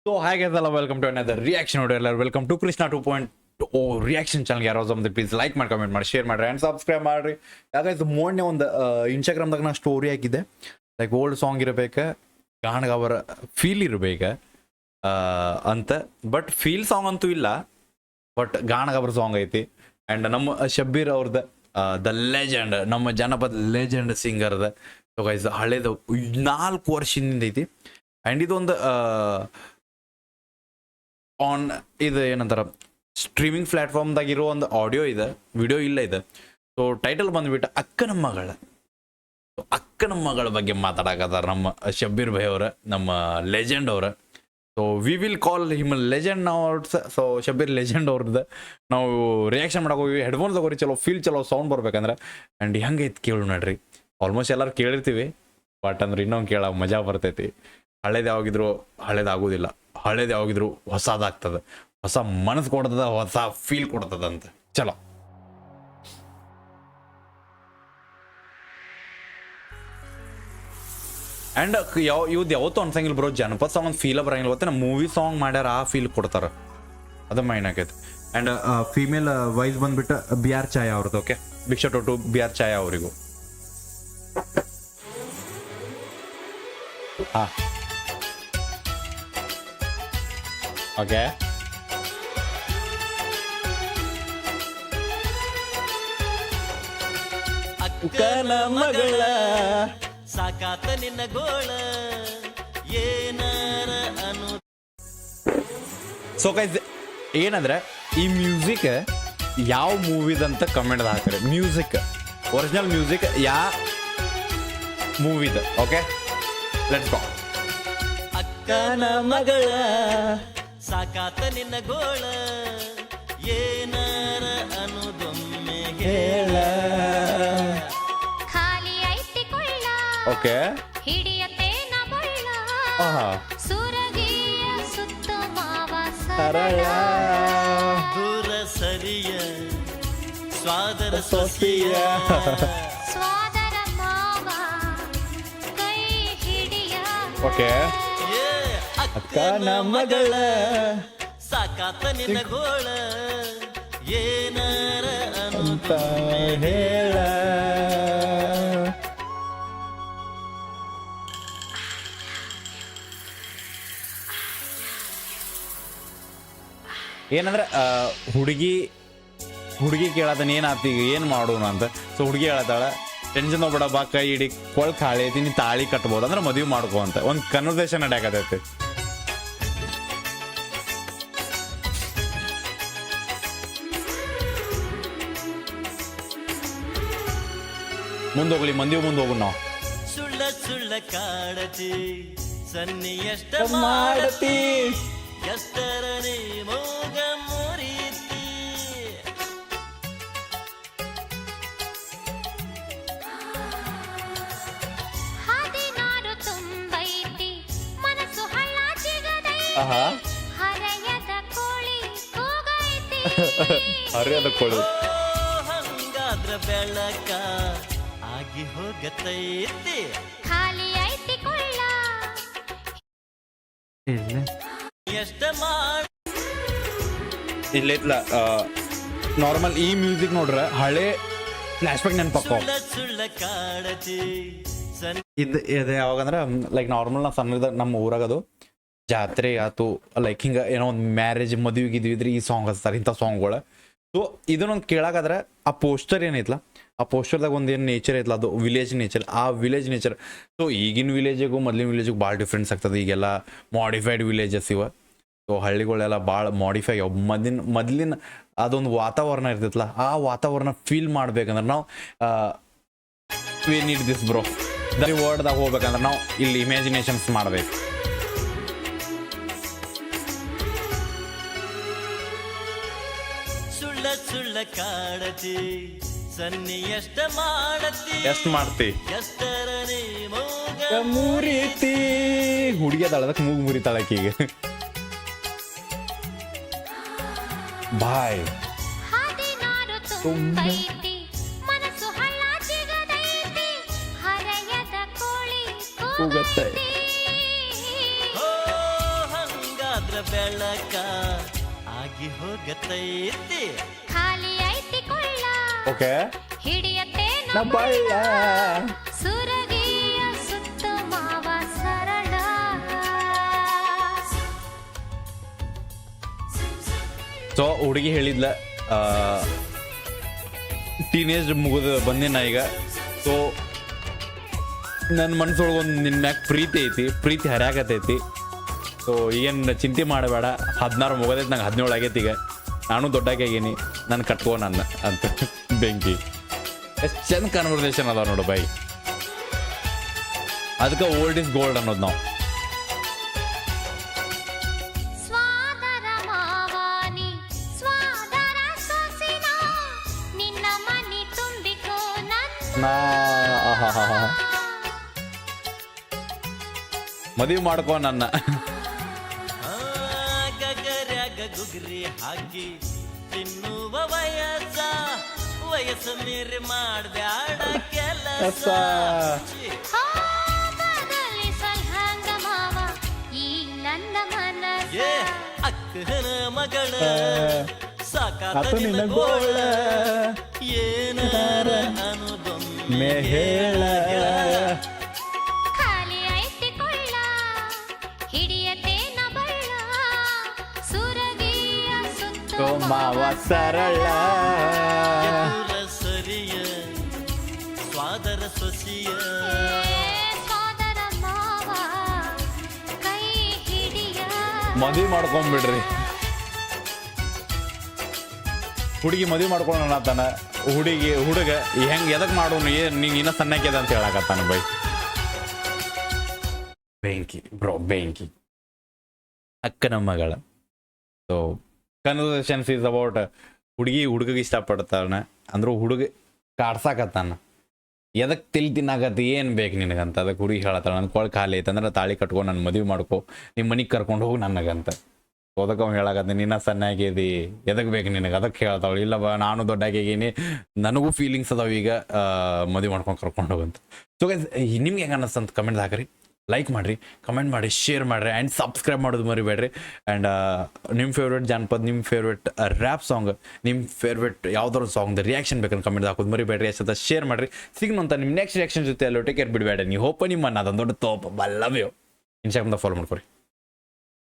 So ಹಾಗೆ ಎಲ್ಲ welcome to another reaction ನೋಡಿ ಎಲ್ಲರೂ ವೆಲ್ಕಮ್ ಟು ಕೃಷ್ಣ 2.0 ರಿಯಾಕ್ಷನ್ ಚಾನಲ್ಗೆ ಯಾರೋ ಒಂದು ಪ್ಲೀಸ್ ಲೈಕ್ ಮಾಡಿ ಕಮೆಂಟ್ ಮಾಡಿ ಶೇರ್ ಮಾಡಿರಿ ಆ್ಯಂಡ್ ಸಬ್ಸ್ಕ್ರೈಬ್ ಮಾಡಿರಿ. ಯಾಕಂದ್ರೆ ಮೊನ್ನೆ ಒಂದು ಇನ್ಸ್ಟಾಗ್ರಾಮ್ದಾಗ ನಾನು ಸ್ಟೋರಿ ಹಾಕಿದ್ದೆ, ಲೈಕ್ ಓಲ್ಡ್ ಸಾಂಗ್ ಇರಬೇಕು, ಗಾಣಗ ಅವರ ಫೀಲ್ ಇರಬೇಕು ಅಂತ. ಬಟ್ ಫೀಲ್ ಸಾಂಗ್ ಅಂತೂ ಇಲ್ಲ, ಬಟ್ ಗಾಣಗ ಅವ್ರ ಸಾಂಗ್ ಐತಿ. ಆ್ಯಂಡ್ ನಮ್ಮ ಶಬ್ಬೀರ್ ಅವ್ರದ್ದು ದ ಲೆಜೆಂಡ್, ನಮ್ಮ ಜನಪದ ಲೆಜೆಂಡ್ ಸಿಂಗರ್ದ ಗೈಸ್ ಹಳೇದು 4 ವರ್ಷದಿಂದ ಐತಿ. ಆ್ಯಂಡ್ ಇದೊಂದು ಆನ್ ಇದು ಏನಂತಾರ ಸ್ಟ್ರೀಮಿಂಗ್ ಪ್ಲಾಟ್ಫಾರ್ಮ್ದಾಗ ಇರೋ ಒಂದು ಆಡಿಯೋ ಇದೆ, ವಿಡಿಯೋ ಇಲ್ಲ ಇದೆ. ಸೊ ಟೈಟಲ್ ಬಂದ್ಬಿಟ್ಟು ಅಕ್ಕನ ಮಗಳ ಬಗ್ಗೆ ಮಾತಾಡಕತ್ತಾರ ನಮ್ಮ ಶಬ್ಬೀರ್ ಭಾಯ್ ಅವರ, ನಮ್ಮ ಲೆಜೆಂಡ್ ಅವರ. So we will call him legend ನಾವು. ಸೊ ಶಬ್ಬೀರ್ ಲೆಜೆಂಡ್ ಅವ್ರದ್ದು ನಾವು ರಿಯಾಕ್ಷನ್ ಮಾಡಕ್ಕೆ ಹೋಗಿ ಹೆಡ್ಫೋನ್ ತಗೋರಿ, ಚಲೋ ಫೀಲ್ ಚಲೋ ಸೌಂಡ್ ಬರ್ಬೇಕಂದ್ರೆ. ಆ್ಯಂಡ್ ಹೆಂಗೈತಿ ಕೇಳು ನೋಡ್ರಿ. ಆಲ್ಮೋಸ್ಟ್ ಎಲ್ಲರೂ ಕೇಳಿರ್ತೀವಿ, ಬಟ್ ಅಂದ್ರೆ ಇನ್ನೊಂದು ಕೇಳ ಮಜಾ ಬರ್ತೈತಿ. ಹಳೇದು ಯಾವಾಗಿದ್ರು ಹಳೇದಾಗೋದಿಲ್ಲ, ಹಳೇದು ಯಾವಾಗಿದ್ರು ಹೊಸದಾಗ್ತದೆ, ಹೊಸ ಮನಸ್ಸು ಕೊಡ್ತದ, ಹೊಸ ಫೀಲ್ ಕೊಡ್ತದ ಅಂತ. ಚಲೋ ಆ್ಯಂಡ್ ಇವ್ದು ಯಾವತ್ತೂ ಅನ್ಸಂಗಿಲ್ಲ ಬ್ರೋ, ಜನಪದ ಸಾಂಗ್ ಒಂದು ಫೀಲ ಬರಂಗಿಲ್ಲ. ಗೊತ್ತೆ ನಮ್ಮ ಮೂವಿ ಸಾಂಗ್ ಮಾಡ್ಯಾರ ಆ ಫೀಲ್ ಕೊಡ್ತಾರೆ, ಅದು ಮೈನ್ ಆಕೈತೆ. ಆ್ಯಂಡ್ ಫೀಮೇಲ್ ವಾಯ್ಸ್ ಬಂದ್ಬಿಟ್ಟು ಬಿ ಆರ್ ಛಾಯಾ ಅವ್ರದ್ದು. Okay, big shot to B R Chaya ಅವರಿಗೂ. ಹಾಂ ಓಕೆ, ಅಕ್ಕನ ಮಗಳ ಸಾಕಾತ ನಿನ್ನ ಗೋಳ ಏನಾರ ಅನು. ಸೊ ಗೈಸ್ ಏನಂದ್ರೆ ಈ ಮ್ಯೂಸಿಕ್ ಯಾವ ಮೂವಿದಂತ ಕಮೆಂಟ್ ಹಾಕ್ರಿ. ಮ್ಯೂಸಿಕ್ ಒರಿಜಿನಲ್ ಮ್ಯೂಸಿಕ್ ಯಾವ ಮೂವಿದ. Okay, let's go. ಅಕ್ಕನ ಮಗಳ ಸಾಕಾತ ನಿನ್ನ ಗೋಳ ಏನಾರ ಅನ್ನೋದೊಮ್ಮೆ ಹೇಳ. ಖಾಲಿ ಐತಿ ಕೊಳ್ಳ ಓಕೆ, ಹಿಡಿಯತೇನ ಬಳ್ಳ ಆಹಾ, ಸುರಗಿಯ ಸುತ್ತ ಮಾವ ಸರಳ ದೂರ ಸರಿಯ ಸ್ವಾದರ ಸೊಸಿಯ ಸ್ವಾದರ ಮಾವ ಕೈ ಹಿಡಿಯ. ಓಕೆ, ಏ ಅಕ್ಕನ ಮಗಳ ಸಾಕಾತ ನಿನ್ನ ಗೋಳ ಏನಾರ ಅಂತ ಅನ್ನೋದೊಮ್ಮೆ ಹೇಳ. ಏನಂದ್ರೆ ಹುಡುಗಿ ಕೇಳತಾನೆ ಏನಾತಿ ಏನು ಮಾಡೋಣ ಅಂತ. ಸೊ ಹುಡುಗಿ ಹೇಳತ್ತಾಳ, ಟೆನ್ಷನ್ ಹೋಗ್ಬೇಡ ಬಾ, ಕೈ ಹಿಡಿ ಕೊಳ್ ಖಾಳಿ ಐತಿ, ನೀ ತಾಳಿ ಕಟ್ಬೋದು ಅಂದ್ರೆ ಮದುವೆ ಮಾಡ್ಕೋ ಅಂತ ಒಂದು ಕನ್ವರ್ಸೇಷನ್ ನಡೆಯಕತ್ತೈತಿ. ಮುಂದೋಗ್ಲಿ, ಮಂದಿ ಮುಂದೋಗು ನಾವು. ಸುಳ್ಳ ಸುಳ್ಳ ಕಾಡತಿ ಸನ್ನಿ ಎಷ್ಟ ಮಾಡತಿ ಎಷ್ಟರ ನೀ ಮೋಗ ಮುರಿತಿ. ಹದಿನಾರು ತುಂಬೈತಿ ಮನಸ್ಸು ಹಳ್ಳ ಜಿಗದೈತಿ. ಆಹಾ, ಹರೆಯದ ಕೋಳಿ ಕೂಗೈತಿ. ಹರಿಯದ ಕೊಡು. ಓ, ಹಂಗಾದ್ರ ಬೆಳಕ ಆಗಿ ಹೋಗತೈತಿ. ಖಾಲಿ ಐತಿ ಕೊಳ್ಳ ಎಷ್ಟ ಮಾಡ ಇಲ್ಲೈತ್ಲ ನಾರ್ಮಲ್ ಈ ಮ್ಯೂಸಿಕ್ ನೋಡ್ರೆ ಹಳೆ ಫ್ಲಾಶ್ ಬ್ಯಾಕ್ ನೆನಪಕ್ಕೋ. ಸುಳ್ಳ ಸುಳ್ಳ ಕಾಡತಿ ಸನ್ನಿ ಇದು ಯಾವಾಗಂದ್ರೆ ಲೈಕ್ ನಾರ್ಮಲ್ ನಾವು ಸಣ್ಣದ ನಮ್ಮ ಊರಾಗದು ಜಾತ್ರೆ ಆಯ್ತು, ಲೈಕ್ ಹಿಂಗೆ ಏನೋ ಒಂದು ಮ್ಯಾರೇಜ್ ಮದುವೆ ಗಿದ್ವಿದ್ರೆ ಈ ಸಾಂಗ್ ಹಚ್ತಾರೆ, ಇಂಥ ಸಾಂಗ್ಗಳು. ಸೊ ಇದನ್ನೊಂದು ಕೇಳಾಕಂದ್ರೆ ಆ ಪೋಸ್ಟರ್ ಏನೈತ್ಲ, ಆ ಪೋಸ್ಟರ್ದಾಗ ಒಂದು ಏನು ನೇಚರ್ ಐತ್ಲ, ಅದು ವಿಲೇಜ್ ನೇಚರ್, ಆ ವಿಲೇಜ್ ನೇಚರ್. ಸೊ ಈಗಿನ ವಿಲೇಜಿಗೂ ಮೊದಲಿನ ವಿಲೇಜಿಗೂ ಭಾಳ ಡಿಫ್ರೆನ್ಸ್ ಆಗ್ತದೆ. ಈಗೆಲ್ಲ ಮಾಡಿಫೈಡ್ ವಿಲೇಜಸ್ ಇವ. ಸೊ ಹಳ್ಳಿಗಳೆಲ್ಲ ಭಾಳ ಮಾಡಿಫೈ ಆಗ್ಯಾವ. ಮೊದಲಿನ ಅದೊಂದು ವಾತಾವರಣ ಇರ್ತೈತಲ್ಲ, ಆ ವಾತಾವರಣ ಫೀಲ್ ಮಾಡ್ಬೇಕಂದ್ರೆ ನಾವು we need this bro. The ವರ್ಡ್ದಾಗ ಹೋಗ್ಬೇಕಂದ್ರೆ ನಾವು ಇಲ್ಲಿ ಇಮ್ಯಾಜಿನೇಷನ್ಸ್ ಮಾಡ್ಬೇಕು. ಸುಳ್ಳ ಸುಳ್ಳ ಕಾಡತಿ ಸನ್ನಿ ಎಷ್ಟ ಮಾಡತಿ ಎಷ್ಟು ಮಾಡ್ತಿ ಎಷ್ಟರ ನೀ ಮೋಗ ಮುರಿತಿ. ಹುಡುಗಿ ಅದಕ್ಕೆ ಮೂಗು ಮುರಿತಾಳಕೀಗ. ಬಾಯ್ ಹದಿನಾರು ತುಂಬೈತಿ ಮನಸ್ಸು ಹಳ್ಳ ಜಿಗದೈತಿ. ಹರೆಯದ ಕೋಳಿ ಕೂಗತ್ತೆ. ಕೂಗೈತಿ. ಓ, ಹಂಗಾದ್ರ ಬೆಳಕ ಆಗಿ ಹೋಗತೈತಿ ಖಾಲಿ ಐತಿ ಕೊಳ್ಳ ಓಕೆ ಹಿಡಿಯತ್ತೆ ಬಳ್ಳ ಸುರಗಿಯ ಸುತ್ತ ಮಾವ ಸರಳ ಸೊ ಹುಡುಗಿ ಹೇಳಿದ್ಲ ಟೀನೇಜ್ ಮುಗಿದು ಬಂದಿನ ಈಗ ಸೊ ನನ್ನ ಮನಸ್ಸೊಳಗೆ ಒಂದು ನಿನ್ನ ಮ್ಯಾಗ ಪ್ರೀತಿ ಐತಿ ಪ್ರೀತಿ ಹರ್ಯಾಕತೈತಿ ಸೊ ಏನು ಚಿಂತೆ ಮಾಡಬೇಡ 16 ಮುಗೋದೈತಿ ನಂಗೆ 17 ಆಗೈತಿ ಈಗ ನಾನು ದೊಡ್ಡಾಗಿ ಆಗೀನಿ ನಾನು ಕಟ್ಕೋ ನನ್ನ ಅಂತ ಬೆಂಕಿ ಎಷ್ಟು ಚಂದ ಕನ್ವರ್ಸೇಷನ್ ಅದಾವ ನೋಡು ಬೈ ಅದಕ್ಕೆ ಓಲ್ಡ್ ಇಸ್ ಗೋಲ್ಡ್ ಅನ್ನೋದು ನಾವು ಸ್ವಾದರ ಮಾವಾನಿ ಸ್ವಾದರ ಸೊಸಿನ ನಿನ್ನ ಮನಿ ತುಂಬಿಕೋ ನನ್ನ ಮದುವೆ ಮಾಡ್ಕೋ ನನ್ನ ಗಗರ್ಯಾಗ ಗುಗ್ರಿ ಹಾಕಿ ತಿನ್ನುವ ವಯಸ್ಸು ಮೀರಿ ಮಾಡ್ಬ್ಯಾಡ ಕೆಲಸ ಹಾಗಲಿ ಸಲ್ಹಂಗ ಮಾವ ಈ ನನ್ನ ಮನಸ್ಸ ಏ ಅಕ್ಕನ ಮಗಳ ಸಾಕಾತ ಆತು ನಿನ್ನ ನಿನ್ನ ಗೋಳ ಏನಾರ ಮೇ ಹೇಳ ಖಾಲಿ ಐತಿ ಕೊಳ್ಳ ಹಿಡಿಯತೇನ ಬಳ್ಳ ಸುರಗಿಯ ಸುತ್ತ ಮಾವ ಸರಳ ಸರಿಯ ಸ್ವಾದರ ಸೊಸಿಯ ಸೋದರ ಮಾವ ಕೈ ಹಿಡಿಯ ಮದುವೆ ಮಾಡ್ಕೊಂಡ್ಬಿಡ್ರಿ ಹುಡುಗಿ ಮದುವೆ ಮಾಡ್ಕೊಳ್ಳೋಣ ತಾನ ಹುಡುಗ ಹೆಂಗ್ ಎದಕ್ ಮಾಡೋನು ನೀನ್ ಇನ್ನ ಸಣ್ಣಕ್ಕೆದ ಅಂತ ಹೇಳಕತ್ತಾನ ಬೈ ಬೆಂಕಿ ಬ್ರೋ ಬೆಂಕಿ ಅಕ್ಕನ ಮಗಳ ಸೊ ಕನ್ವರ್ಸೇಷನ್ಸ್ ಈಸ್ ಅಬೌಟ್ ಹುಡುಗಿಗೆ ಇಷ್ಟಪಡ್ತಾನ ಅಂದ್ರು ಹುಡುಗ ಕಾಡ್ಸಾಕತ್ತಾನ ಎದಕ್ ತಿಳಿ ತಿನ್ನಾಗತ್ತೆ ಏನು ಬೇಕು ನಿನಗಂತ ಅದಕ್ಕೆ ಹುಡುಗಿ ಹೇಳತ್ತಾಳ ನನ್ನ ಕೊಳ ಖಾಲಿ ಐತಂದ್ರೆ ತಾಳಿ ಕಟ್ಕೊಂಡು ನನ್ನ ಮದುವೆ ಮಾಡ್ಕೊ ನಿಮ್ಮ ಮನೆಗೆ ಕರ್ಕೊಂಡು ಹೋಗಿ ನನಗಂತ ಅದಕ್ಕೆ ಅವ್ನು ಹೇಳಕತ್ತೆ ನಿನ್ನ ಸಣ್ಣಾಗಿದಿ ಎದಕ್ಕೆ ಬೇಕು ನಿನಗೆ ಅದಕ್ಕೆ ಹೇಳ್ತಾವಳು ಇಲ್ಲ ಬಾ ನಾನು ದೊಡ್ಡಾಗೀನಿ ನನಗೂ ಫೀಲಿಂಗ್ಸ್ ಅದಾವ ಈಗ ಮದುವೆ ಮಾಡ್ಕೊಂಡು ಕರ್ಕೊಂಡು ಹೋಗಂತ ಸೊ ಗೈಸ್ ನಿಮ್ಗೆ ಹೆಂಗೆ ಅನ್ನಿಸ್ತಂತ ಕಮೆಂಟ್ ಹಾಕ್ರಿ ಲೈಕ್ ಮಾಡಿರಿ ಕಮೆಂಟ್ ಮಾಡಿ ಶೇರ್ ಮಾಡಿರಿ ಆ್ಯಂಡ್ ಸಬ್ಸ್ಕ್ರೈಬ್ ಮಾಡೋದು ಮರಿಬೇಡ್ರಿ ಆ್ಯಂಡ್ ನಿಮ್ಮ ಫೇವ್ರೇಟ್ ಜಾನಪದ ನಿಮ್ಮ ಫೇವ್ರೇಟ್ ರ್ಯಾಪ್ ಸಾಂಗ್ ನಿಮ್ಮ ಫೇವ್ರೇಟ್ ಯಾವ್ದಾದ್ರು ಸಾಂಗ್ದು ರಿಯಾಕ್ಷನ್ ಬೇಕಂತ ಕಮೆಂಟ್ ಹಾಕೋದು ಮರಿಬೇಡ್ರಿ ಅಷ್ಟಂತ ಶೇರ್ ಮಾಡಿರಿ ಸಿಗ್ನಂತ ನಿಮ್ಮ ನೆಕ್ಸ್ಟ್ ರಿಯಾಕ್ಷನ್ ಜೊತೆ ಅಲ್ಲಿ ಟೇಕ್ ಕೇರ್ ಬಿಡಬೇಡ ನೀವು ಹೋಪ ನಿಮ್ಮ ಅದೊಂದು ದೊಡ್ಡ ತೋಪ ಬಲ್ಲವ್ಯೋ ಇನ್ಸ್ಟಾಗ್ರಾಮ್ದಾಗ ಫಾಲೋ ಮಾಡ್ಕೊರಿ